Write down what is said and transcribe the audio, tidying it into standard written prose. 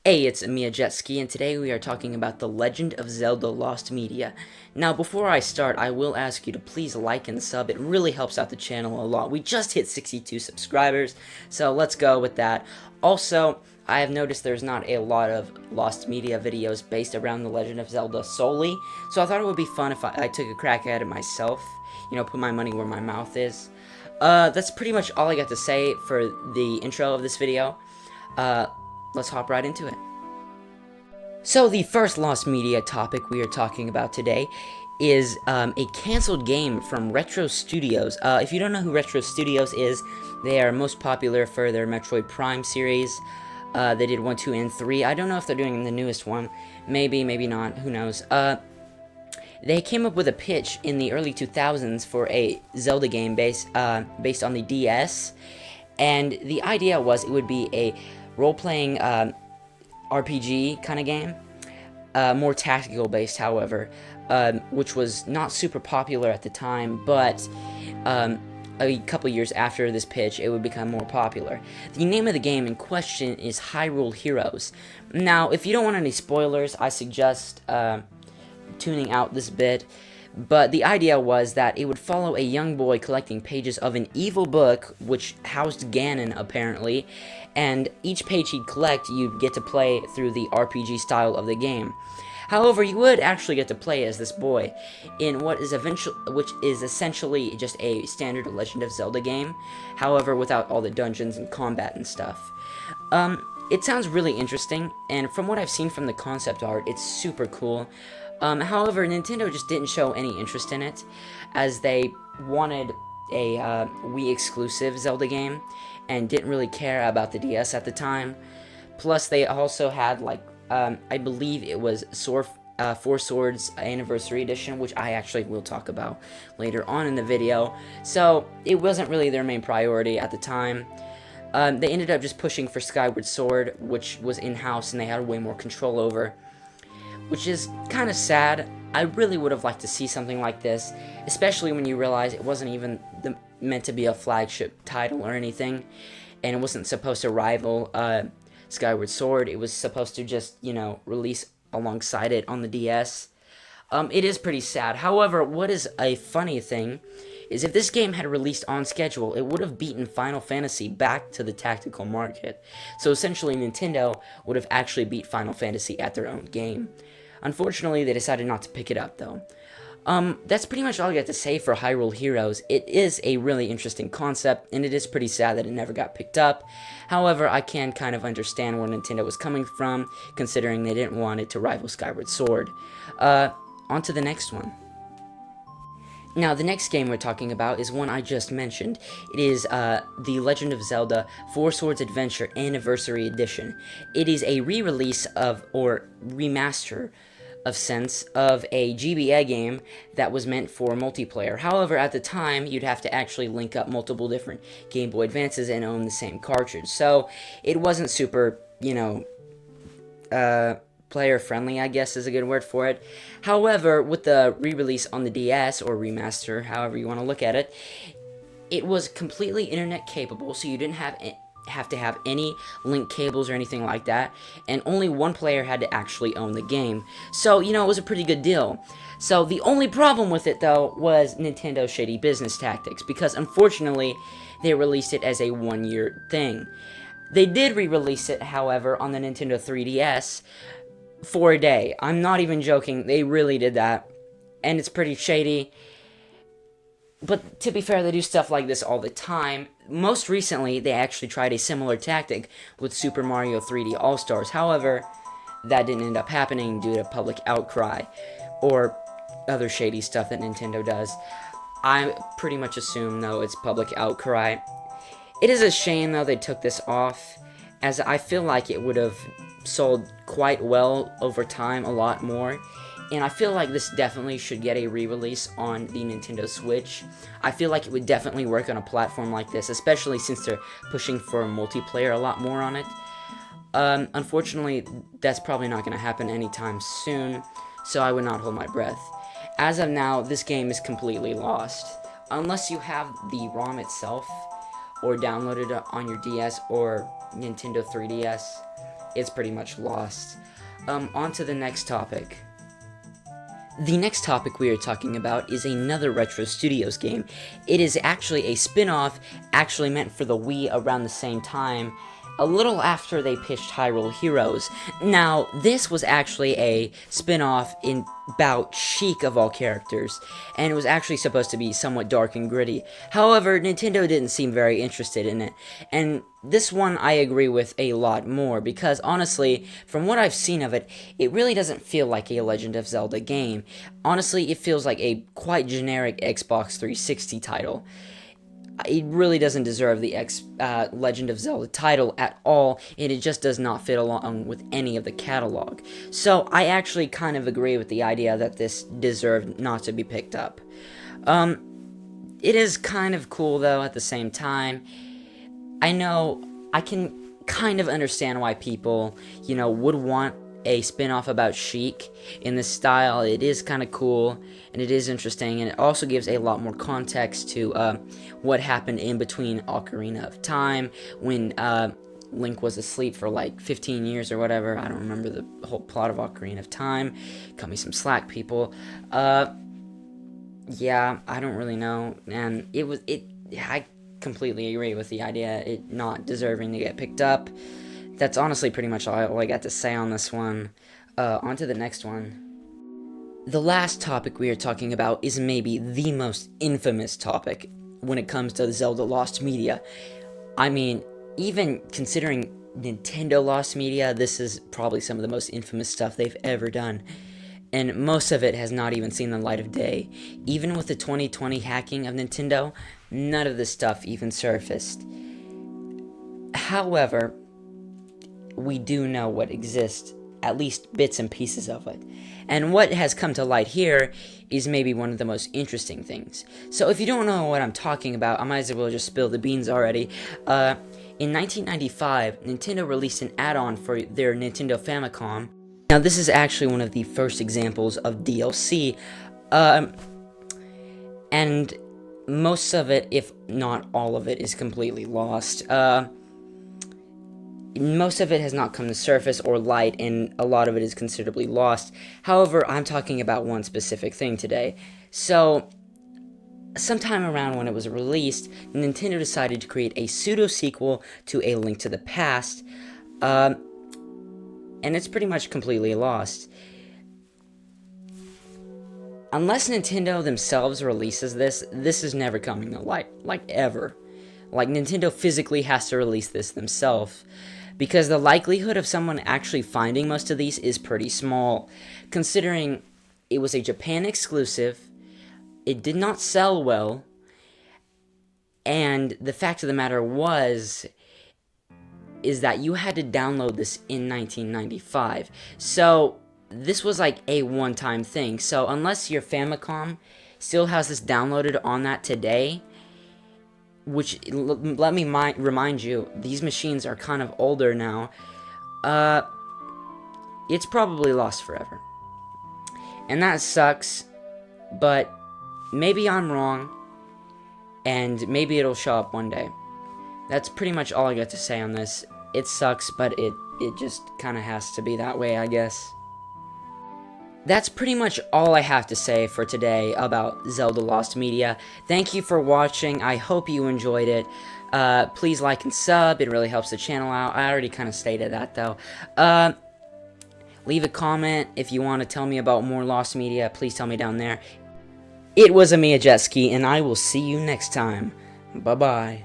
Hey, it's Mia Jetski, and today we are talking about The Legend of Zelda Lost Media. Now, before I start, I will ask you to please like and sub. It really helps out the channel a lot. We just hit 62 subscribers, so let's go with that. Also, I have noticed there's not a lot of Lost Media videos based around The Legend of Zelda solely, so I thought it would be fun if I took a crack at it myself. Put my money where my mouth is. That's pretty much all I got to say for the intro of this video. Let's hop right into it. So the first Lost Media topic we are talking about today is a canceled game from Retro Studios. If you don't know who Retro Studios is, they are most popular for their Metroid Prime series. They did 1, 2, and 3. I don't know if they're doing the newest one. Maybe, maybe not. Who knows? They came up with a pitch in the early 2000s for a Zelda game based on the DS. And the idea was it would be a role-playing RPG kind of game, more tactical based, however, which was not super popular at the time, but a couple years after this pitch, it would become more popular. The name of the game in question is Hyrule Heroes. Now, if you don't want any spoilers, I suggest tuning out this bit. But the idea was that it would follow a young boy collecting pages of an evil book, which housed Ganon, apparently, and each page he'd collect, you'd get to play through the RPG style of the game. However, you would actually get to play as this boy in which is essentially just a standard Legend of Zelda game, however, without all the dungeons and combat and stuff. It sounds really interesting, and from what I've seen from the concept art, it's super cool. However, Nintendo just didn't show any interest in it, as they wanted a Wii exclusive Zelda game, and didn't really care about the DS at the time. Plus, they also had, I believe it was Four Swords Anniversary Edition, which I actually will talk about later on in the video, so it wasn't really their main priority at the time. They ended up just pushing for Skyward Sword, which was in-house and they had way more control over, which is kind of sad. I really would have liked to see something like this, especially when you realize it wasn't even meant to be a flagship title or anything, and it wasn't supposed to rival Skyward Sword. It was supposed to just, release alongside it on the DS. It is pretty sad. However, what is a funny thing is if this game had released on schedule, it would have beaten Final Fantasy back to the tactical market. So essentially, Nintendo would have actually beat Final Fantasy at their own game. Unfortunately, they decided not to pick it up, though. That's pretty much all I got to say for Hyrule Heroes. It is a really interesting concept, and it is pretty sad that it never got picked up. However, I can kind of understand where Nintendo was coming from, considering they didn't want it to rival Skyward Sword. On to the next one. Now, the next game we're talking about is one I just mentioned. It is The Legend of Zelda Four Swords Adventure Anniversary Edition. It is a re-release or remaster of a GBA game that was meant for multiplayer. However, at the time, you'd have to actually link up multiple different Game Boy Advances and own the same cartridge. So, it wasn't super, player-friendly, I guess is a good word for it. However, with the re-release on the DS, or remaster, however you want to look at it, it was completely internet-capable, so you didn't have to have any link cables or anything like that, and only one player had to actually own the game. So, it was a pretty good deal. So, the only problem with it, though, was Nintendo's shady business tactics, because unfortunately, they released it as a one-year thing. They did re-release it, however, on the Nintendo 3DS, for a day. I'm not even joking, they really did that, and it's pretty shady. But to be fair, they do stuff like this all the time. Most recently, they actually tried a similar tactic with Super Mario 3D All-Stars. However, that didn't end up happening due to public outcry or other shady stuff that Nintendo does. I pretty much assume, though, it's public outcry. It is a shame, though, they took this off, as I feel like it would have sold quite well over time, a lot more, and I feel like this definitely should get a re-release on the Nintendo Switch. I feel like it would definitely work on a platform like this, especially since they're pushing for multiplayer a lot more on it. Unfortunately, that's probably not going to happen anytime soon, so I would not hold my breath. As of now, this game is completely lost. Unless you have the ROM itself, or downloaded it on your DS or Nintendo 3DS, it's pretty much lost. On to the next topic. The next topic we are talking about is another Retro Studios game. It is actually a spin-off, actually meant for the Wii around the same time, a little after they pitched Hyrule Heroes. Now, this was actually a spin-off about Sheik of all characters, and it was actually supposed to be somewhat dark and gritty. However, Nintendo didn't seem very interested in it, and this one I agree with a lot more, because honestly, from what I've seen of it, it really doesn't feel like a Legend of Zelda game. Honestly, it feels like a quite generic Xbox 360 title. It really doesn't deserve the Legend of Zelda title at all, and it just does not fit along with any of the catalog. So I actually kind of agree with the idea that this deserved not to be picked up. It is kind of cool though at the same time. I know I can kind of understand why people, would want a spin-off about Sheik in this style. It is kind of cool, and it is interesting, and it also gives a lot more context to what happened in between Ocarina of Time, when Link was asleep for like 15 years or whatever. I don't remember the whole plot of Ocarina of Time. Cut me some slack, people. Yeah, I don't really know, and I completely agree with the idea it not deserving to get picked up. That's honestly pretty much all I got to say on this one. On to the next one. The last topic we are talking about is maybe the most infamous topic when it comes to Zelda Lost Media. I mean, even considering Nintendo Lost Media, this is probably some of the most infamous stuff they've ever done. And most of it has not even seen the light of day. Even with the 2020 hacking of Nintendo, none of this stuff even surfaced. However, we do know what exists, at least bits and pieces of it. And what has come to light here is maybe one of the most interesting things. So if you don't know what I'm talking about, I might as well just spill the beans already. In 1995, Nintendo released an add-on for their Nintendo Famicom. Now this is actually one of the first examples of DLC, and most of it, if not all of it, is completely lost. Most of it has not come to surface or light, and a lot of it is considerably lost. However, I'm talking about one specific thing today. So, sometime around when it was released, Nintendo decided to create a pseudo-sequel to A Link to the Past, and it's pretty much completely lost. Unless Nintendo themselves releases this is never coming to light, like ever. Like, Nintendo physically has to release this themselves, because the likelihood of someone actually finding most of these is pretty small, considering it was a Japan exclusive, it did not sell well, and the fact of the matter is that you had to download this in 1995, so this was like a one-time thing. So unless your Famicom still has this downloaded on that today, which, let me remind you, these machines are kind of older now, it's probably lost forever. And that sucks, but maybe I'm wrong, and maybe it'll show up one day. That's pretty much all I got to say on this. It sucks, but it just kind of has to be that way, I guess. That's pretty much all I have to say for today about Zelda Lost Media. Thank you for watching. I hope you enjoyed it. Please like and sub. It really helps the channel out. I already kind of stated that, though. Leave a comment if you want to tell me about more Lost Media. Please tell me down there. It was Amiya Jetski, and I will see you next time. Bye-bye.